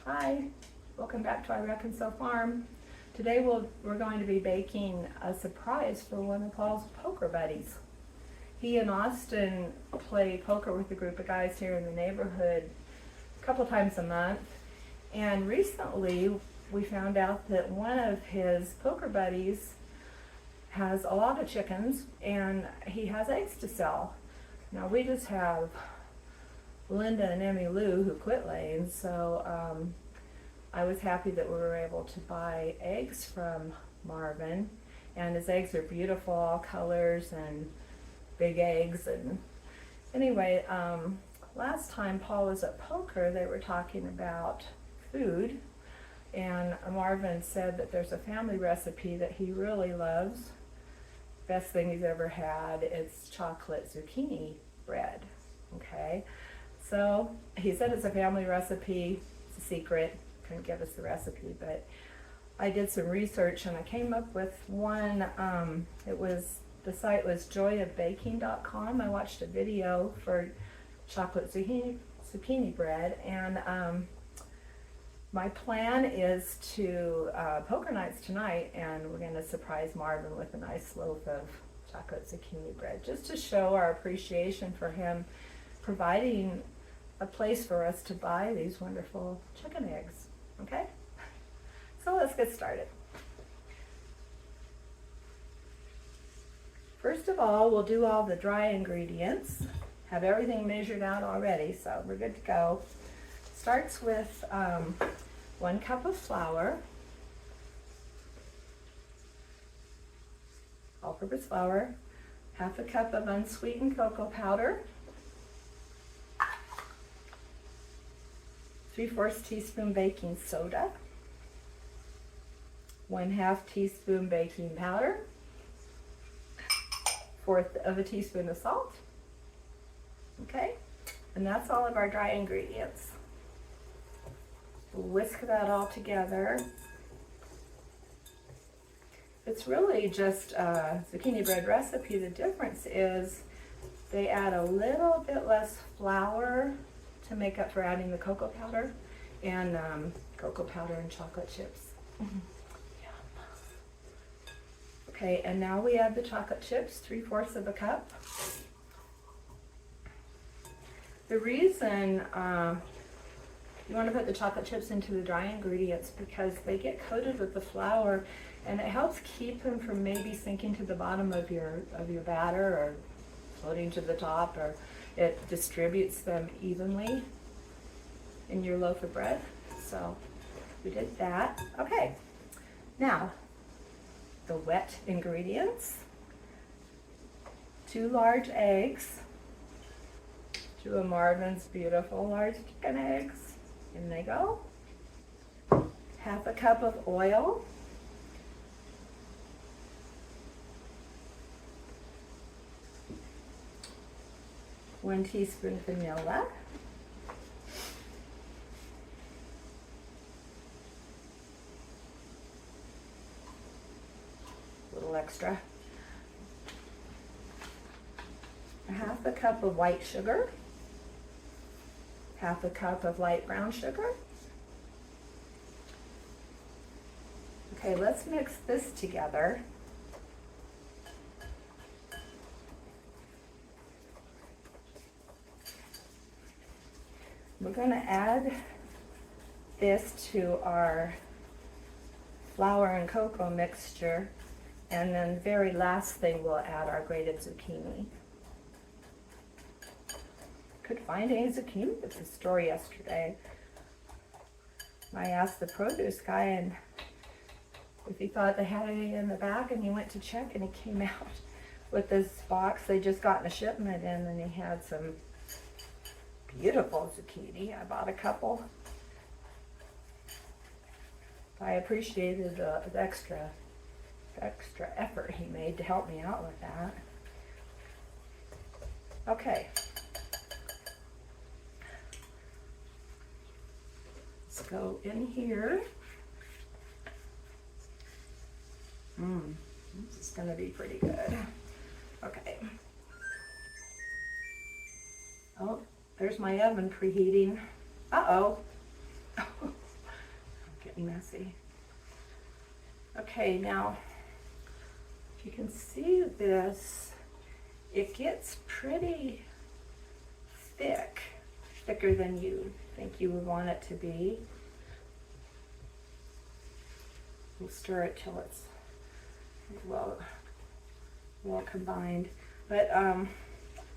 Hi, welcome back to our Reckon-So farm. Today we're going to be baking a surprise for one of Paul's poker buddies. He and Austin play poker with a group of guys here in the neighborhood a couple times a month. And recently we found out that one of his poker buddies has a lot of chickens and he has eggs to sell. Now we just have Linda and Emmy Lou who quit laying, so I was happy that we were able to buy eggs from Marvin, and his eggs are beautiful, all colors and big eggs. And anyway, last time Paul was at poker, they were talking about food, and Marvin said that there's a family recipe that he really loves. Best thing he's ever had. It's chocolate zucchini bread. Okay. So he said it's a family recipe, it's a secret, couldn't give us the recipe, but I did some research and I came up with one. The site was joyofbaking.com. I watched a video for chocolate zucchini bread, and my plan is to poker nights tonight, and we're going to surprise Marvin with a nice loaf of chocolate zucchini bread, just to show our appreciation for him providing a place for us to buy these wonderful chicken eggs. Okay? So let's get started. First of all, we'll do all the dry ingredients. Have everything measured out already, so we're good to go. Starts with 1 cup of flour, all-purpose flour, half a cup of unsweetened cocoa powder, 3/4 teaspoon baking soda, 1/2 teaspoon baking powder, 1/4 teaspoon of salt. Okay, and that's all of our dry ingredients. Whisk that all together. It's really just a zucchini bread recipe. The difference is they add a little bit less flour to make up for adding the cocoa powder and chocolate chips. Okay, and now we add the chocolate chips, 3/4 of a cup. The reason you want to put the chocolate chips into the dry ingredients because they get coated with the flour, and it helps keep them from maybe sinking to the bottom of your batter or floating to the top, or it distributes them evenly in your loaf of bread. So we did that. Okay, now the wet ingredients: 2 large eggs, 2 of Marvin's beautiful large chicken eggs. In they go. 1/2 cup of oil, 1 teaspoon vanilla, 1 little extra, 1/2 cup of white sugar, 1/2 cup of light brown sugar. Okay, let's mix this together. We're going to add this to our flour and cocoa mixture, and then the very last thing we'll add our grated zucchini. Couldn't find any zucchini at the store yesterday. I asked the produce guy and if he thought they had any in the back, and he went to check and he came out with this box. They just gotten a shipment in, and he had some beautiful zucchini. I bought a couple. I appreciated the extra effort he made to help me out with that. Okay. Let's go in here. This is going to be pretty good. Okay. Oh, there's my oven preheating. Uh-oh. getting messy. Okay, now, if you can see this, it gets pretty thick, thicker than you think you would want it to be. We'll stir it till it's well combined. But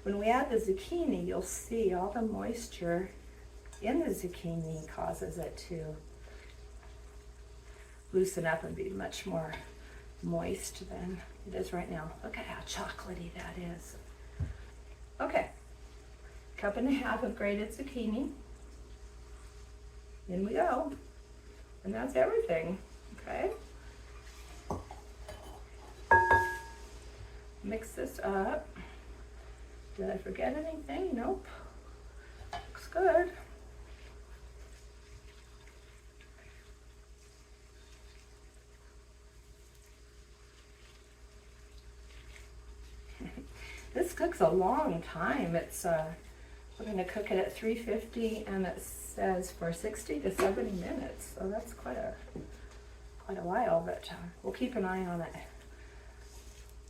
when we add the zucchini, you'll see all the moisture in the zucchini causes it to loosen up and be much more moist than it is right now. Look at how chocolatey that is. Okay, 1.5 cups of grated zucchini. In we go. And that's everything, okay? Mix this up. Did I forget anything? Nope. Looks good. This cooks a long time. It's we're going to cook it at 350, and it says for 60 to 70 minutes. So that's quite a while, but we'll keep an eye on it.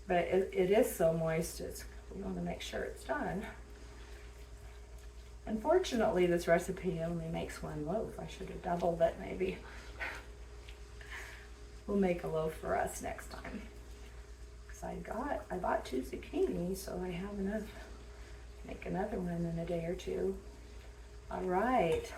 But it is so moist, we want to make sure it's done. Unfortunately, this recipe only makes one loaf. I should have doubled it maybe. We'll make a loaf for us next time. Because I bought 2 zucchini, so I have enough to make another one in a day or two. All right.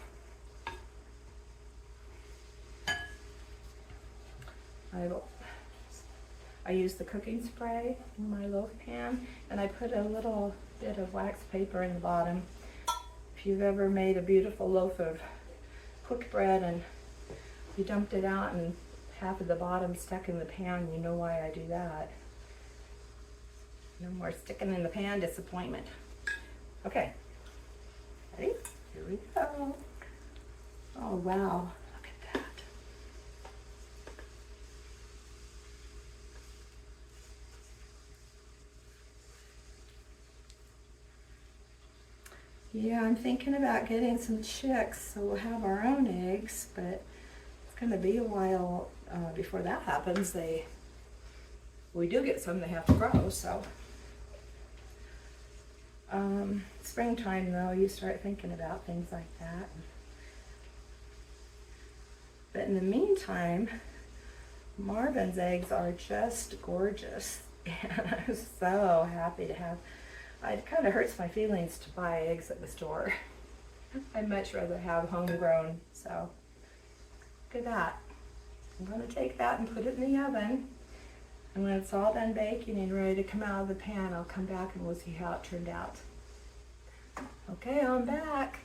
I use the cooking spray in my loaf pan, and I put a little bit of wax paper in the bottom. If you've ever made a beautiful loaf of cooked bread and you dumped it out and half of the bottom stuck in the pan, you know why I do that. No more sticking in the pan disappointment. Okay, ready? Here we go. Oh wow, look at that. Yeah, I'm thinking about getting some chicks, so we'll have our own eggs, but it's going to be a while before that happens. We do get some, they have to grow, so. Springtime though, you start thinking about things like that. But in the meantime, Marvin's eggs are just gorgeous, and I'm so happy to have. It kind of hurts my feelings to buy eggs at the store. I'd much rather have homegrown, so look at that. I'm going to take that and put it in the oven, and when it's all done baking and ready to come out of the pan, I'll come back and we'll see how it turned out. Okay, I'm back.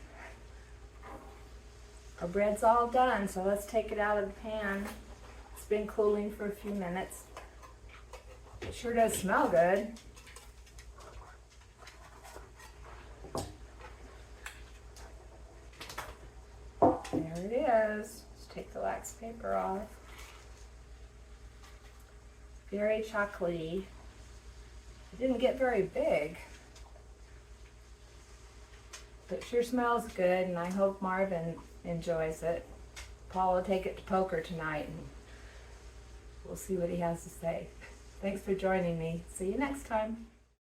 Our bread's all done, so let's take it out of the pan. It's been cooling for a few minutes. It sure does smell good. There it is. Let's take the wax paper off. Very chocolatey. It didn't get very big, but it sure smells good, and I hope Marvin enjoys it. Paul will take it to poker tonight, and we'll see what he has to say. Thanks for joining me. See you next time.